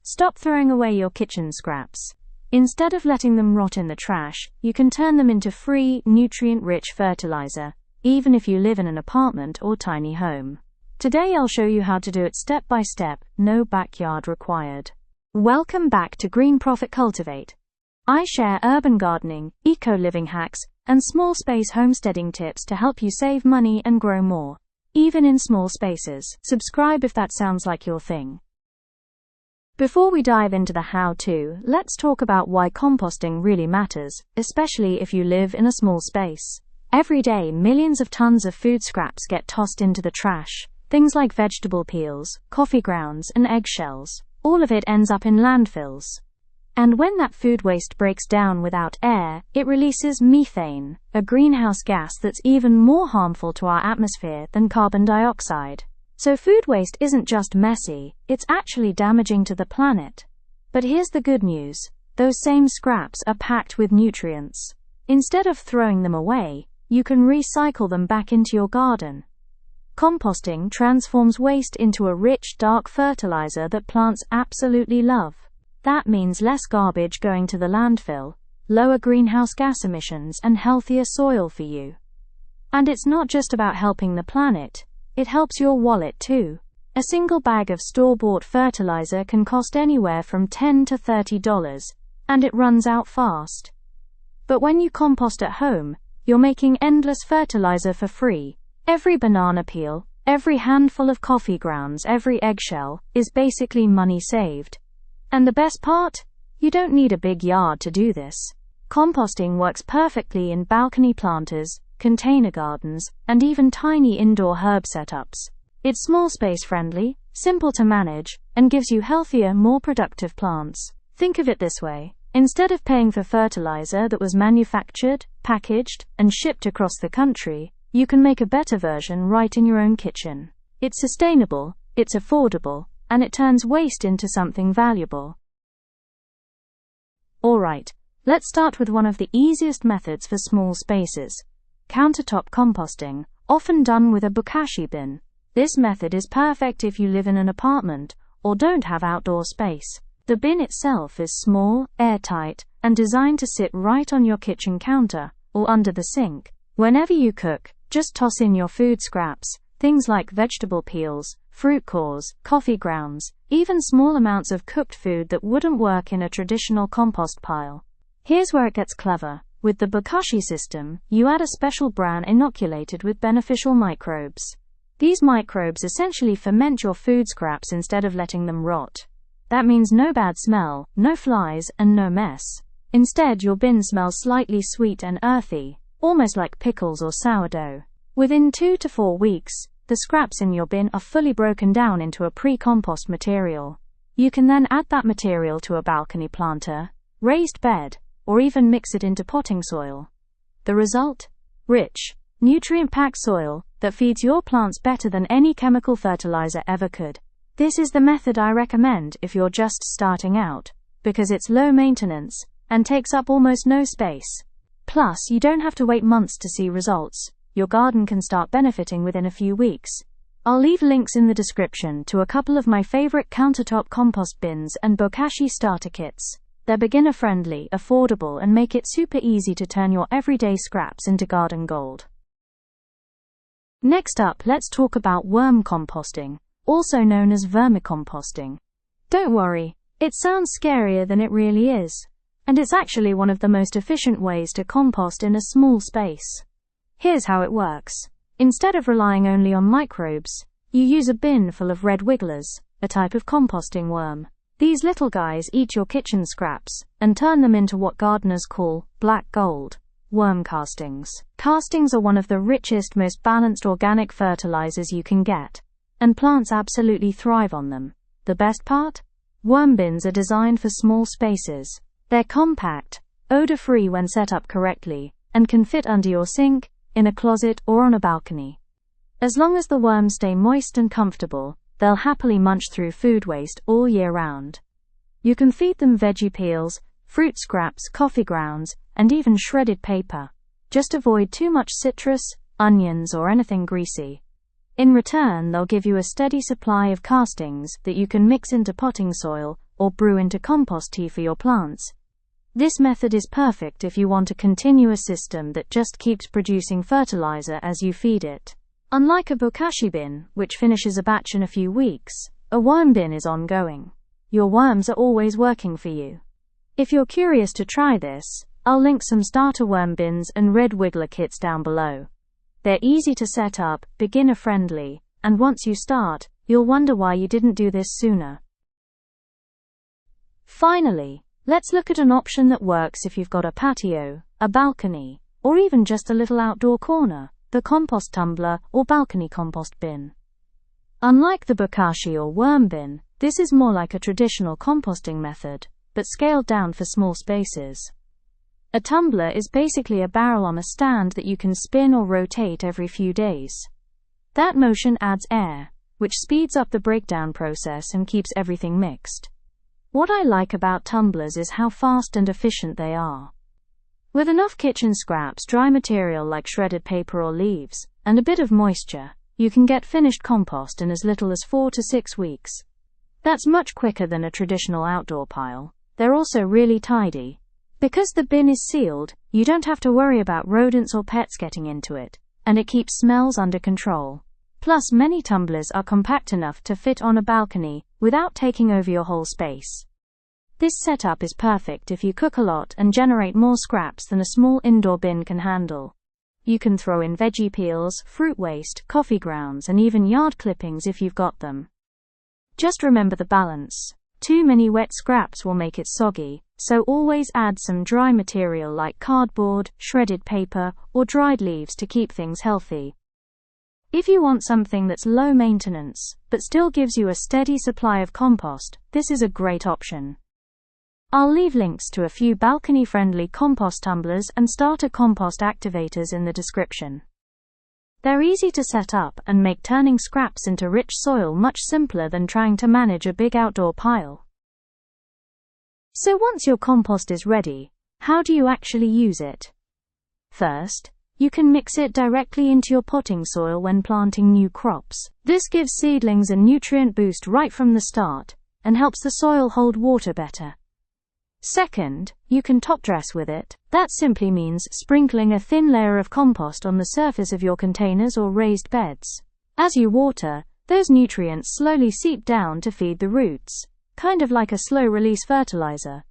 Stop throwing away your kitchen scraps. Instead of letting them rot in the trash, you can turn them into free, nutrient-rich fertilizer, even if you live in an apartment or tiny home. Today I'll show you how to do it step by step, no backyard required. Welcome back to Green Profit Cultivate. I share urban gardening, eco-living hacks, and small space homesteading tips to help you save money and grow more, even in small spaces. Subscribe if that sounds like your thing. Before we dive into the how-to, let's talk about why composting really matters, especially if you live in a small space. Every day, millions of tons of food scraps get tossed into the trash. Things like vegetable peels, coffee grounds, and eggshells. All of it ends up in landfills. And when that food waste breaks down without air, it releases methane, a greenhouse gas that's even more harmful to our atmosphere than carbon dioxide. So food waste isn't just messy, it's actually damaging to the planet. But here's the good news. Those same scraps are packed with nutrients. Instead of throwing them away, you can recycle them back into your garden. Composting transforms waste into a rich, dark fertilizer that plants absolutely love. That means less garbage going to the landfill, lower greenhouse gas emissions, and healthier soil for you. And it's not just about helping the planet, it helps your wallet too. A single bag of store-bought fertilizer can cost anywhere from $10 to $30, and it runs out fast. But when you compost at home, you're making endless fertilizer for free. Every banana peel, every handful of coffee grounds, every eggshell is basically money saved. And the best part? You don't need a big yard to do this. Composting works perfectly in balcony planters, container gardens, and even tiny indoor herb setups. It's small space friendly, simple to manage, and gives you healthier, more productive plants. Think of it this way. Instead of paying for fertilizer that was manufactured, packaged, and shipped across the country, you can make a better version right in your own kitchen. It's sustainable, it's affordable, and it turns waste into something valuable. Alright, let's start with one of the easiest methods for small spaces. Countertop composting, often done with a bokashi bin. This method is perfect if you live in an apartment or don't have outdoor space. The bin itself is small, airtight, and designed to sit right on your kitchen counter or under the sink. Whenever you cook, just toss in your food scraps, things like vegetable peels, fruit cores, coffee grounds, even small amounts of cooked food that wouldn't work in a traditional compost pile. Here's where it gets clever. With the bokashi system, you add a special bran inoculated with beneficial microbes. These microbes essentially ferment your food scraps instead of letting them rot. That means no bad smell, no flies, and no mess. Instead, your bin smells slightly sweet and earthy, almost like pickles or sourdough. Within 2 to 4 weeks, the scraps in your bin are fully broken down into a pre-compost material. You can then add that material to a balcony planter, raised bed, or even mix it into potting soil. The result? Rich, nutrient-packed soil that feeds your plants better than any chemical fertilizer ever could. This is the method I recommend if you're just starting out, because it's low maintenance and takes up almost no space. Plus, you don't have to wait months to see results. Your garden can start benefiting within a few weeks. I'll leave links in the description to a couple of my favorite countertop compost bins and bokashi starter kits. They're beginner-friendly, affordable, and make it super easy to turn your everyday scraps into garden gold. Next up, let's talk about worm composting, also known as vermicomposting. Don't worry, it sounds scarier than it really is. And it's actually one of the most efficient ways to compost in a small space. Here's how it works. Instead of relying only on microbes, you use a bin full of red wigglers, a type of composting worm. These little guys eat your kitchen scraps and turn them into what gardeners call black gold, worm castings. Castings are one of the richest, most balanced organic fertilizers you can get, and plants absolutely thrive on them. The best part? Worm bins are designed for small spaces. They're compact, odor-free when set up correctly, and can fit under your sink, in a closet, or on a balcony. As long as the worms stay moist and comfortable, they'll happily munch through food waste all year round. You can feed them veggie peels, fruit scraps, coffee grounds, and even shredded paper. Just avoid too much citrus, onions, or anything greasy. In return, they'll give you a steady supply of castings that you can mix into potting soil or brew into compost tea for your plants. This method is perfect if you want a continuous system that just keeps producing fertilizer as you feed it. Unlike a bokashi bin, which finishes a batch in a few weeks, a worm bin is ongoing. Your worms are always working for you. If you're curious to try this, I'll link some starter worm bins and red wiggler kits down below. They're easy to set up, beginner-friendly, and once you start, you'll wonder why you didn't do this sooner. Finally, let's look at an option that works if you've got a patio, a balcony, or even just a little outdoor corner: the compost tumbler or balcony compost bin. Unlike the bokashi or worm bin, this is more like a traditional composting method, but scaled down for small spaces. A tumbler is basically a barrel on a stand that you can spin or rotate every few days. That motion adds air, which speeds up the breakdown process and keeps everything mixed. What I like about tumblers is how fast and efficient they are. With enough kitchen scraps, dry material like shredded paper or leaves, and a bit of moisture, you can get finished compost in as little as 4 to 6 weeks. That's much quicker than a traditional outdoor pile. They're also really tidy. Because the bin is sealed, you don't have to worry about rodents or pets getting into it, and it keeps smells under control. Plus, many tumblers are compact enough to fit on a balcony without taking over your whole space. This setup is perfect if you cook a lot and generate more scraps than a small indoor bin can handle. You can throw in veggie peels, fruit waste, coffee grounds, and even yard clippings if you've got them. Just remember the balance. Too many wet scraps will make it soggy, so always add some dry material like cardboard, shredded paper, or dried leaves to keep things healthy. If you want something that's low maintenance, but still gives you a steady supply of compost, this is a great option. I'll leave links to a few balcony-friendly compost tumblers and starter compost activators in the description. They're easy to set up and make turning scraps into rich soil much simpler than trying to manage a big outdoor pile. So once your compost is ready, how do you actually use it? First, you can mix it directly into your potting soil when planting new crops. This gives seedlings a nutrient boost right from the start and helps the soil hold water better. Second, you can top dress with it. That simply means sprinkling a thin layer of compost on the surface of your containers or raised beds. As you water, those nutrients slowly seep down to feed the roots, kind of like a slow-release fertilizer.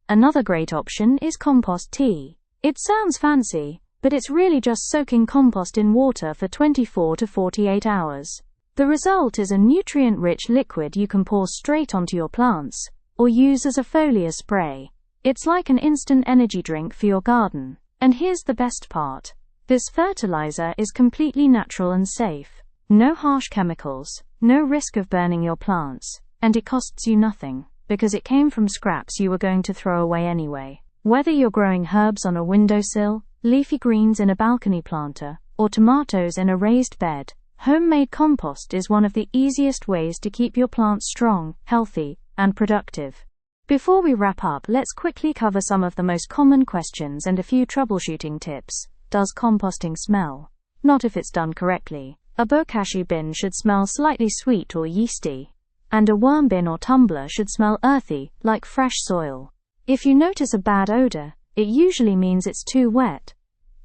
Another great option is compost tea. It sounds fancy, but it's really just soaking compost in water for 24 to 48 hours. The result is a nutrient-rich liquid you can pour straight onto your plants, or use as a foliar spray. It's like an instant energy drink for your garden. And here's the best part. This fertilizer is completely natural and safe. No harsh chemicals, no risk of burning your plants, and it costs you nothing, because it came from scraps you were going to throw away anyway. Whether you're growing herbs on a windowsill, leafy greens in a balcony planter, or tomatoes in a raised bed, homemade compost is one of the easiest ways to keep your plants strong, healthy, and productive. Before we wrap up, let's quickly cover some of the most common questions and a few troubleshooting tips. Does composting smell? Not if it's done correctly. A bokashi bin should smell slightly sweet or yeasty, and a worm bin or tumbler should smell earthy, like fresh soil. If you notice a bad odor, it usually means it's too wet.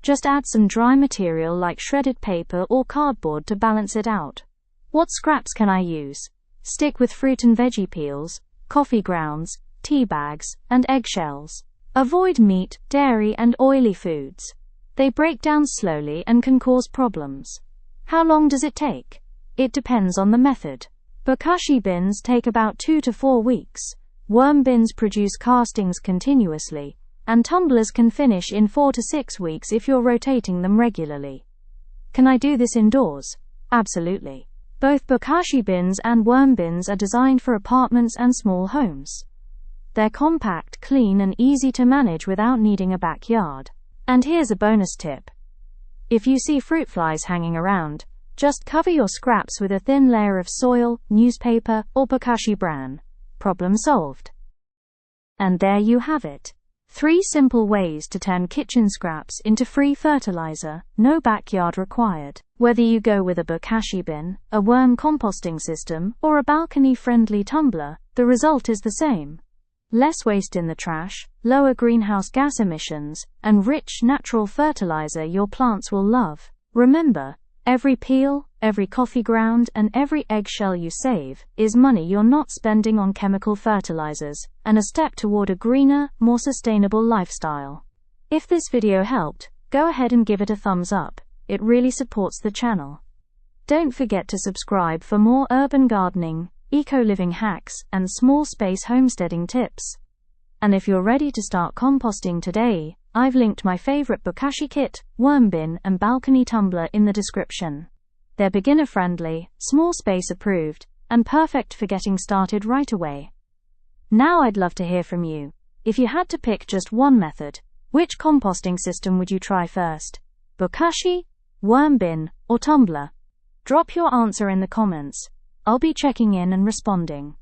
Just add some dry material like shredded paper or cardboard to balance it out. What scraps can I use? Stick with fruit and veggie peels, coffee grounds, tea bags, and eggshells. Avoid meat, dairy, and oily foods. They break down slowly and can cause problems. How long does it take? It depends on the method. Bokashi bins take about 2 to 4 weeks. Worm bins produce castings continuously, and tumblers can finish in 4 to 6 weeks if you're rotating them regularly. Can I do this indoors? Absolutely. Both bokashi bins and worm bins are designed for apartments and small homes. They're compact, clean, and easy to manage without needing a backyard. And here's a bonus tip. If you see fruit flies hanging around, just cover your scraps with a thin layer of soil, newspaper, or bokashi bran. Problem solved. And there you have it. 3 simple ways to turn kitchen scraps into free fertilizer, no backyard required. Whether you go with a bokashi bin, a worm composting system, or a balcony-friendly tumbler, the result is the same. less waste in the trash, lower greenhouse gas emissions, and rich natural fertilizer your plants will love. Remember, every peel, every coffee ground, and every eggshell you save is money you're not spending on chemical fertilizers, and a step toward a greener, more sustainable lifestyle. If this video helped, go ahead and give it a thumbs up. It really supports the channel. Don't forget to subscribe for more urban gardening, eco-living hacks, and small space homesteading tips. And if you're ready to start composting today, I've linked my favorite bokashi kit, worm bin, and balcony tumbler in the description. They're beginner-friendly, small space approved, and perfect for getting started right away. Now I'd love to hear from you. If you had to pick just one method, which composting system would you try first? Bokashi, worm bin, or tumbler? Drop your answer in the comments. I'll be checking in and responding.